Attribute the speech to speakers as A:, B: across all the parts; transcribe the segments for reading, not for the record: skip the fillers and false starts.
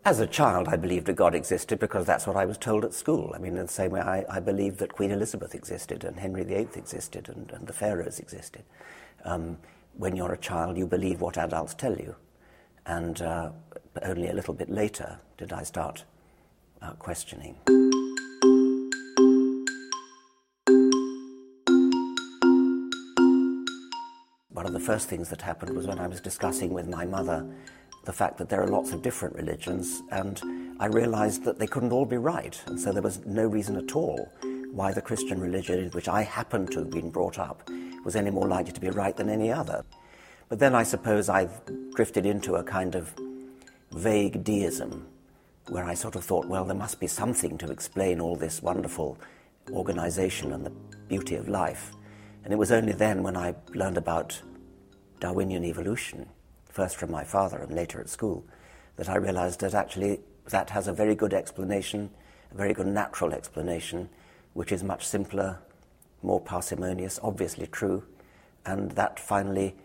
A: As a child, I believed that God existed because that's what I was told at school. I mean, in the same way I believed that Queen Elizabeth existed and Henry VIII existed and the pharaohs existed. When you're a child, you believe what adults tell you. And only a little bit later did I start questioning. One of the first things that happened was when I was discussing with my mother the fact that there are lots of different religions, and I realized that they couldn't all be right, and so there was no reason at all why the Christian religion in which I happened to have been brought up was any more likely to be right than any other. But then I suppose I've drifted into a kind of vague deism, where I sort of thought, well, there must be something to explain all this wonderful organization and the beauty of life. And it was only then, when I learned about Darwinian evolution, first from my father and later at school, that I realized that actually that has a very good explanation, a very good natural explanation, which is much simpler, more parsimonious, obviously true, and that finally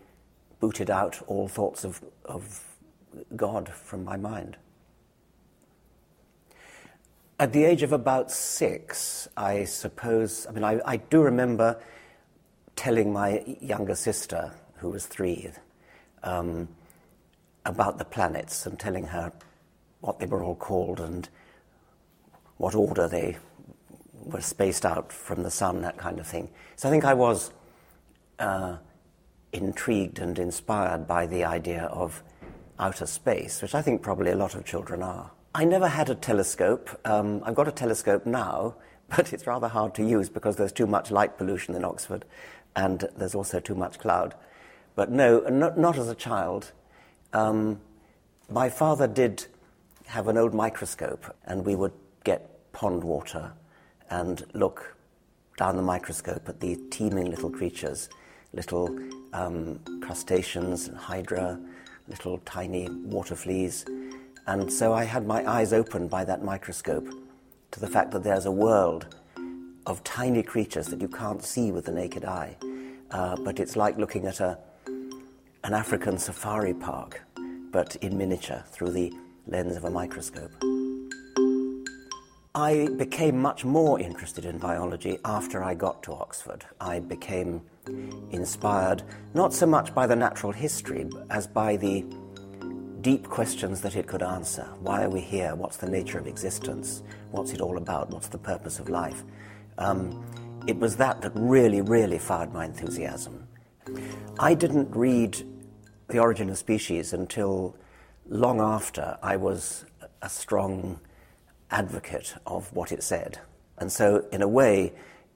A: booted out all thoughts of God from my mind. At the age of about 6, I suppose, I do remember telling my younger sister, who was 3, about the planets and telling her what they were all called and what order they were spaced out from the sun, that kind of thing. So I think I was intrigued and inspired by the idea of outer space, which I think probably a lot of children are. I never had a telescope. I've got a telescope now, but it's rather hard to use because there's too much light pollution in Oxford and there's also too much cloud. But no, not as a child. My father did have an old microscope, and we would get pond water and look down the microscope at the teeming little creatures, little crustaceans, hydra, little tiny water fleas. And so I had my eyes opened by that microscope to the fact that there's a world of tiny creatures that you can't see with the naked eye. But it's like looking at an African safari park, but in miniature, through the lens of a microscope. I became much more interested in biology after I got to Oxford. I became inspired not so much by the natural history as by the deep questions that it could answer. Why are we here? What's the nature of existence? What's it all about? What's the purpose of life? It was that really, really fired my enthusiasm. I didn't read The Origin of Species until long after I was a strong advocate of what it said. And so, in a way,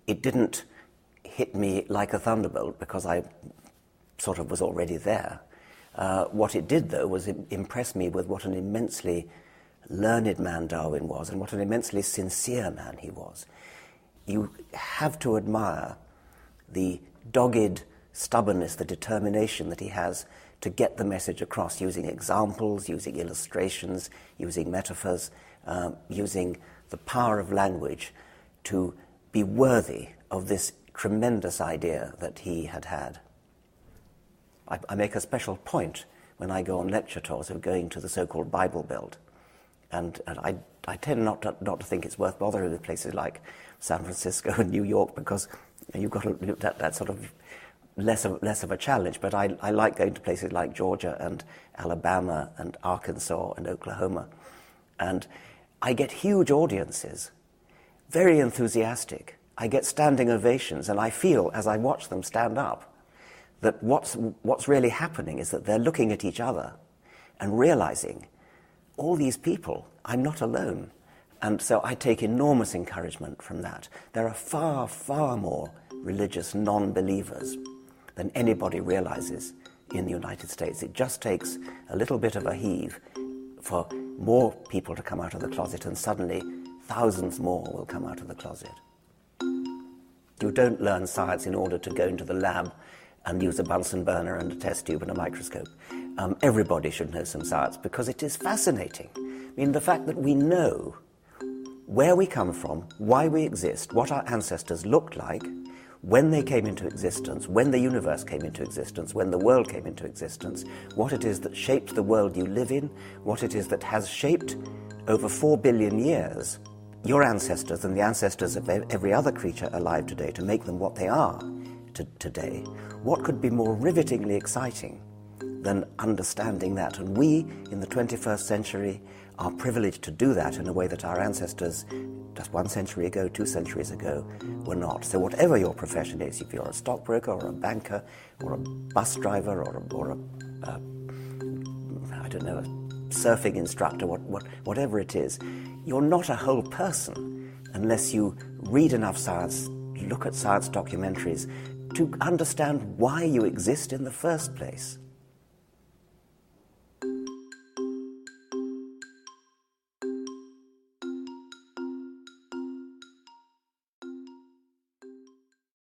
A: it didn't hit me like a thunderbolt because I sort of was already there. What it did, though, was impress me with what an immensely learned man Darwin was and what an immensely sincere man he was. You have to admire the dogged stubbornness, the determination that he has to get the message across using examples, using illustrations, using metaphors, using the power of language to be worthy of this tremendous idea that he had had. I make a special point when I go on lecture tours of going to the so-called Bible Belt. And I tend not to think it's worth bothering with places like San Francisco and New York because you've got that sort of less of a challenge. But I like going to places like Georgia and Alabama and Arkansas and Oklahoma. And I get huge audiences, very enthusiastic. I get standing ovations, and I feel, as I watch them stand up, that what's really happening is that they're looking at each other and realizing, all these people, I'm not alone. And so I take enormous encouragement from that. There are far, far more religious non-believers than anybody realizes in the United States. It just takes a little bit of a heave for more people to come out of the closet, and suddenly thousands more will come out of the closet. You don't learn science in order to go into the lab and use a Bunsen burner and a test tube and a microscope. Everybody should know some science because it is fascinating. I mean, the fact that we know where we come from, why we exist, what our ancestors looked like, when they came into existence, when the universe came into existence, when the world came into existence, what it is that shaped the world you live in, what it is that has shaped over 4 billion years your ancestors and the ancestors of every other creature alive today to make them what they are today. What could be more rivetingly exciting than understanding that? And we, in the 21st century, are privileged to do that in a way that our ancestors just 1 century ago, 2 centuries ago, were not. So whatever your profession is, if you're a stockbroker or a banker or a bus driver or I don't know, a surfing instructor, whatever it is, you're not a whole person unless you read enough science, look at science documentaries to understand why you exist in the first place.